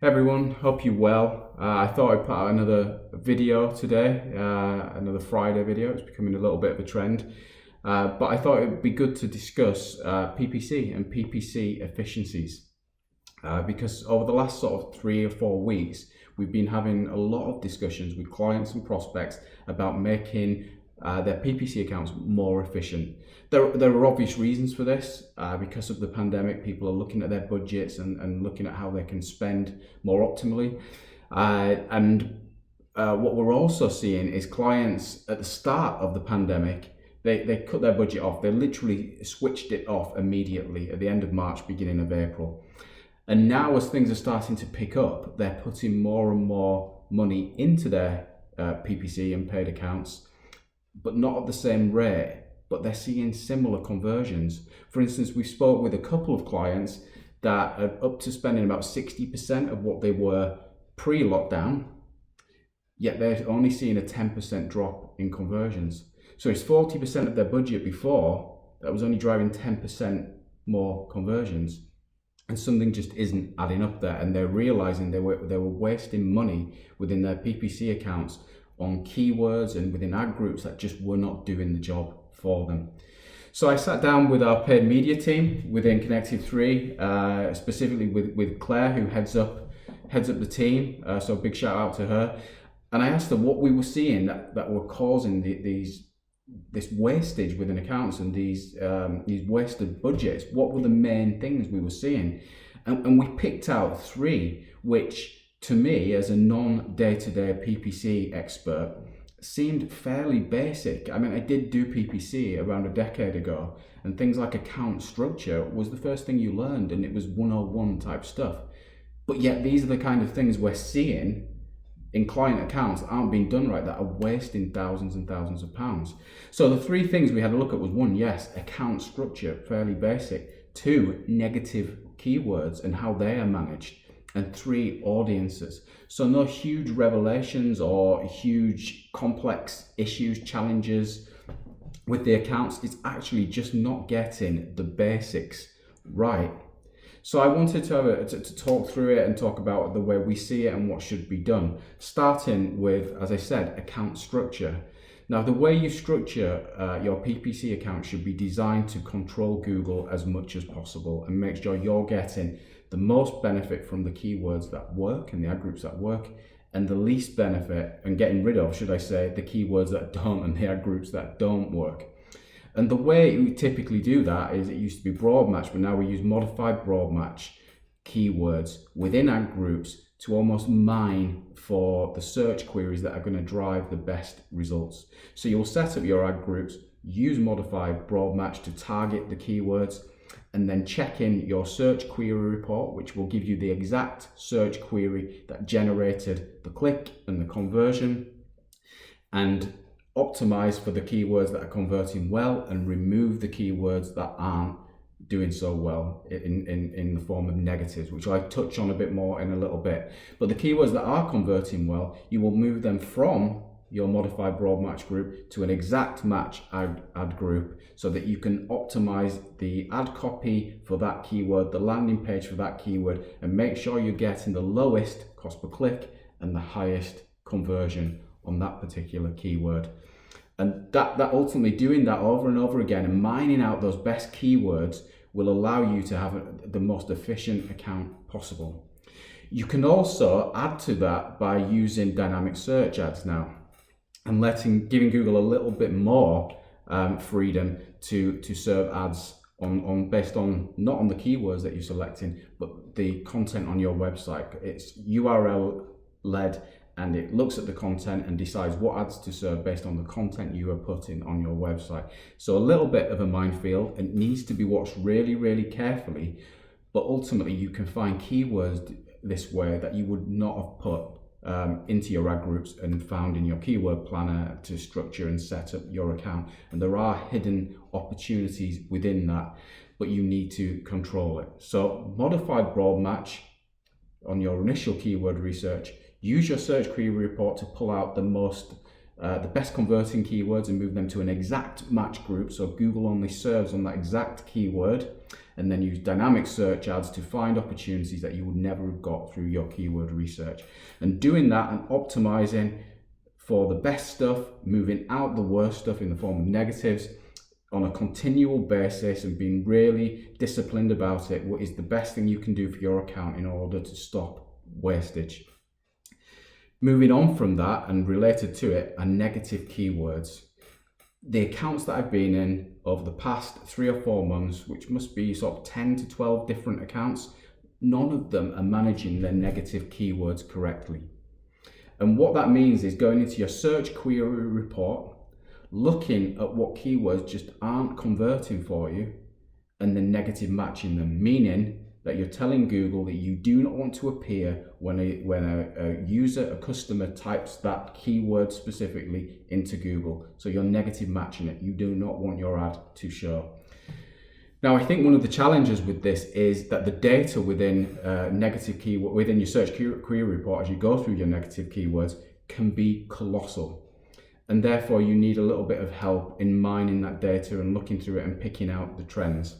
Hey everyone, hope you're well. I thought I'd put out another video today, another Friday video. It's becoming a little bit of a trend. But I thought it would be good to discuss PPC and PPC efficiencies. Because over the last sort of 3 or 4 weeks, we've been having a lot of discussions with clients and prospects about making their PPC accounts more efficient. There are obvious reasons for this. Because of the pandemic, people are looking at their budgets and looking at how they can spend more optimally. What we're also seeing is clients at the start of the pandemic, they cut their budget off. They literally switched it off immediately at the end of March, beginning of April. And now as things are starting to pick up, they're putting more and more money into their PPC and paid accounts, but not at the same rate, but they're seeing similar conversions. For instance, we spoke with a couple of clients that are up to spending about 60% of what they were pre-lockdown, yet they're only seeing a 10% drop in conversions. So it's 40% of their budget before that was only driving 10% more conversions. And something just isn't adding up there, and they're realizing they were wasting money within their PPC accounts on keywords and within ad groups that just were not doing the job for them. So I sat down with our paid media team within Connected 3, specifically with Claire, who heads up the team. So big shout out to her. And I asked her what we were seeing that were causing this wastage within accounts and these wasted budgets. What were the main things we were seeing? And we picked out 3, which to me, as a non-day-to-day PPC expert, seemed fairly basic. I mean, I did do PPC around a decade ago, and things like account structure was the first thing you learned, and it was 101 type stuff. But yet these are the kind of things we're seeing in client accounts that aren't being done right, that are wasting thousands and thousands of pounds. So the 3 things we had a look at was 1, yes, account structure, fairly basic. 2, negative keywords and how they are managed. And 3, audiences. So no huge revelations or huge complex issues, challenges with the accounts. It's actually just not getting the basics right. So I wanted to talk through it and talk about the way we see it and what should be done. Starting with, as I said, account structure. Now, the way you structure your PPC account should be designed to control Google as much as possible and make sure you're getting the most benefit from the keywords that work and the ad groups that work, and the least benefit and getting rid of, should I say, the keywords that don't and the ad groups that don't work. And the way we typically do that is, it used to be broad match, but now we use modified broad match keywords within ad groups to almost mine for the search queries that are going to drive the best results. So you'll set up your ad groups, use modified broad match to target the keywords, and then check in your search query report, which will give you the exact search query that generated the click and the conversion, and optimize for the keywords that are converting well and remove the keywords that aren't doing so well in the form of negatives, which I touch on a bit more in a little bit. But the keywords that are converting well, you will move them from your modified broad match group to an exact match ad group, so that you can optimize the ad copy for that keyword, the landing page for that keyword, and make sure you're getting the lowest cost per click and the highest conversion on that particular keyword. And that ultimately, doing that over and over again and mining out those best keywords will allow you to have the most efficient account possible. You can also add to that by using dynamic search ads now, and giving Google a little bit more freedom to serve ads based on not on the keywords that you're selecting, but the content on your website. It's URL led, and it looks at the content and decides what ads to serve based on the content you are putting on your website. So a little bit of a minefield, and it needs to be watched really, really carefully. But ultimately, you can find keywords this way that you would not have put into your ad groups and found in your keyword planner to structure and set up your account. And there are hidden opportunities within that, but you need to control it. So modified broad match on your initial keyword research. Use your search query report to pull out the most the best converting keywords and move them to an exact match group, so Google only serves on that exact keyword, and then use dynamic search ads to find opportunities that you would never have got through your keyword research. And doing that and optimizing for the best stuff, moving out the worst stuff in the form of negatives on a continual basis, and being really disciplined about it, what is the best thing you can do for your account in order to stop wastage. Moving on from that, and related to it, are negative keywords. The accounts that I've been in over the past 3 or 4 months, which must be sort of 10 to 12 different accounts, none of them are managing their negative keywords correctly. And what that means is going into your search query report, looking at what keywords just aren't converting for you, and then negative matching them, meaning that you're telling Google that you do not want to appear when a user, a customer types that keyword specifically into Google. So you're negative matching it. You do not want your ad to show. Now, I think one of the challenges with this is that the data within negative keyword, within your search query report, as you go through your negative keywords, can be colossal. And therefore you need a little bit of help in mining that data and looking through it and picking out the trends.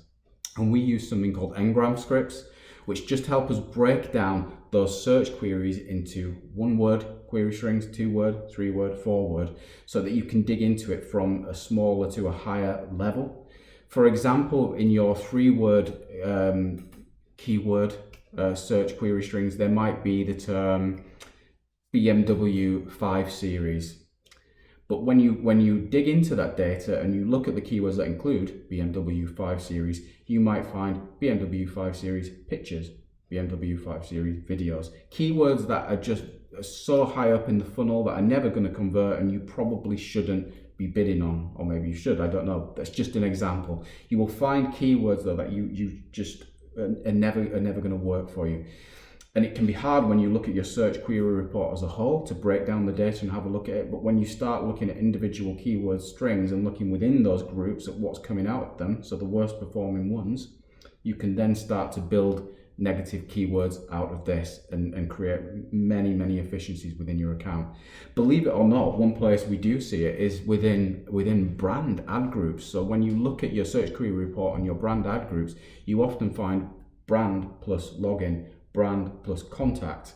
And we use something called ngram scripts, which just help us break down those search queries into 1-word query strings, 2-word, 3-word, 4-word, so that you can dig into it from a smaller to a higher level. For example, in your 3-word keyword search query strings, there might be the term BMW 5 Series. But when you dig into that data and you look at the keywords that include BMW 5 Series, you might find BMW 5 Series pictures, BMW 5 Series videos, keywords that are just so high up in the funnel that are never going to convert, and you probably shouldn't be bidding on, or maybe you should, I don't know. That's just an example. You will find keywords though that you just are never going to work for you. And it can be hard when you look at your search query report as a whole to break down the data and have a look at it. But when you start looking at individual keyword strings and looking within those groups at what's coming out of them, so the worst performing ones, you can then start to build negative keywords out of this and create many efficiencies within your account. Believe it or not, one place we do see it is within brand ad groups. So when you look at your search query report on your brand ad groups, you often find brand plus login, brand plus contact,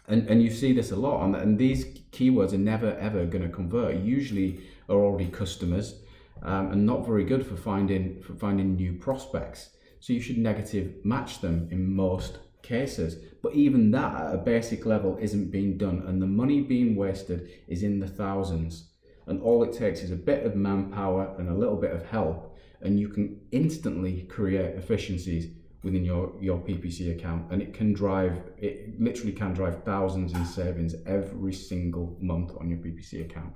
and you see this a lot, and these keywords are never ever going to convert. Usually are already customers and not very good for finding new prospects, so you should negative match them in most cases. But even that at a basic level isn't being done, and the money being wasted is in the thousands, and all it takes is a bit of manpower and a little bit of help, and you can instantly create efficiencies within your PPC account, and it literally can drive thousands in savings every single month on your PPC account.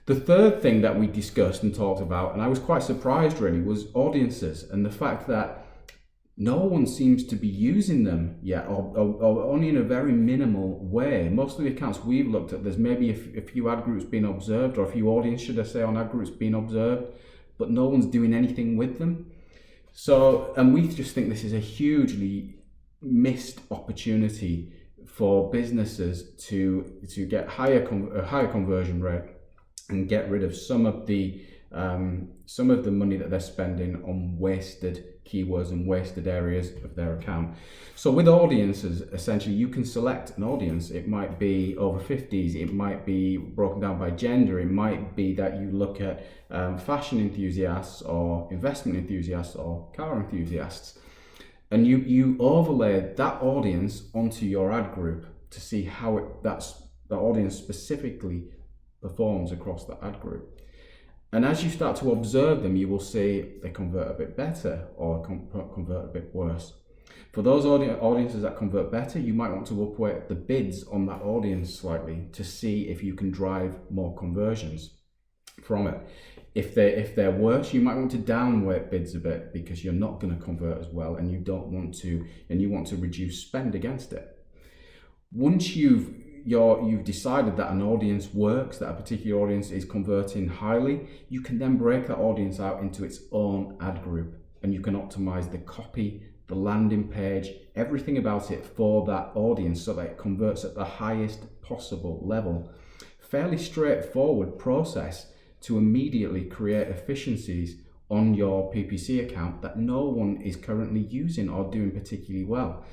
The third thing that we discussed and talked about, and I was quite surprised really, was audiences, and the fact that no one seems to be using them yet, or only in a very minimal way. Most of the accounts we've looked at, there's maybe a few ad groups being observed, or a few audience, should I say, on ad groups being observed, but no one's doing anything with them. So, and we just think this is a hugely missed opportunity for businesses to get a higher conversion rate and get rid of some of the money that they're spending on wasted keywords and wasted areas of their account. So with audiences, essentially you can select an audience. It might be over 50s, it might be broken down by gender, it might be that you look at fashion enthusiasts or investment enthusiasts or car enthusiasts, and you overlay that audience onto your ad group to see how that audience specifically performs across the ad group. And as you start to observe them, you will see they convert a bit better or convert a bit worse. For those audiences that convert better, you might want to upweight the bids on that audience slightly to see if you can drive more conversions from it. If they're worse, you might want to downweight bids a bit because you're not going to convert as well, and you want to reduce spend against it. Once you've decided that an audience works, that a particular audience is converting highly, you can then break that audience out into its own ad group, and you can optimize the copy, the landing page, everything about it for that audience so that it converts at the highest possible level. fairly straightforward process to immediately create efficiencies on your PPC account that no one is currently using or doing particularly well.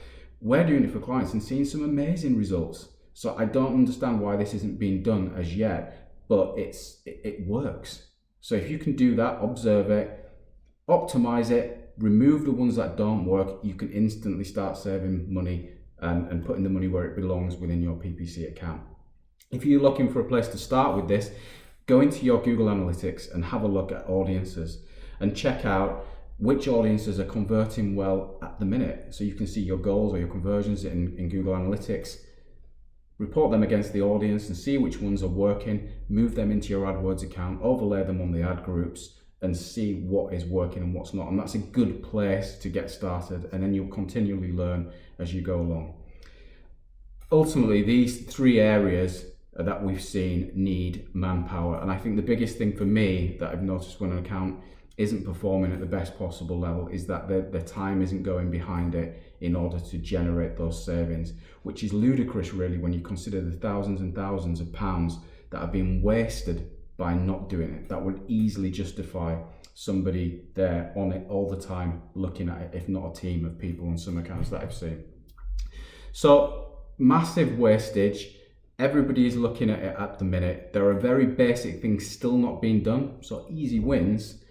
We're doing it for clients and seeing some amazing results. So I don't understand why this isn't being done as yet, but it works. So if you can do that, observe it, optimize it, remove the ones that don't work, you can instantly start saving money and putting the money where it belongs within your PPC account. If you're looking for a place to start with this, go into your Google Analytics and have a look at audiences and check out which audiences are converting well at the minute. So you can see your goals or your conversions in Google Analytics, report them against the audience and see which ones are working, move them into your AdWords account, overlay them on the ad groups and see what is working and what's not. And that's a good place to get started, and then you'll continually learn as you go along. Ultimately, these three areas that we've seen need manpower. And I think the biggest thing for me that I've noticed when an account isn't performing at the best possible level is that the time isn't going behind it in order to generate those savings, which is ludicrous really when you consider the thousands and thousands of pounds that have been wasted by not doing it. That would easily justify somebody there on it all the time looking at it, if not a team of people on some accounts that I've seen. So massive wastage. Everybody is looking at it at the minute. There are very basic things still not being done, so easy wins.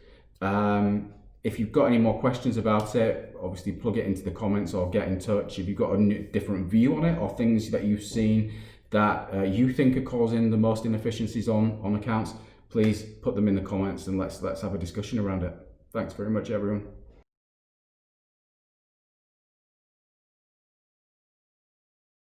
If you've got any more questions about it, obviously plug it into the comments or get in touch. If you've got a different view on it or things that you've seen that you think are causing the most inefficiencies on accounts, please put them in the comments and let's have a discussion around it. Thanks very much, everyone.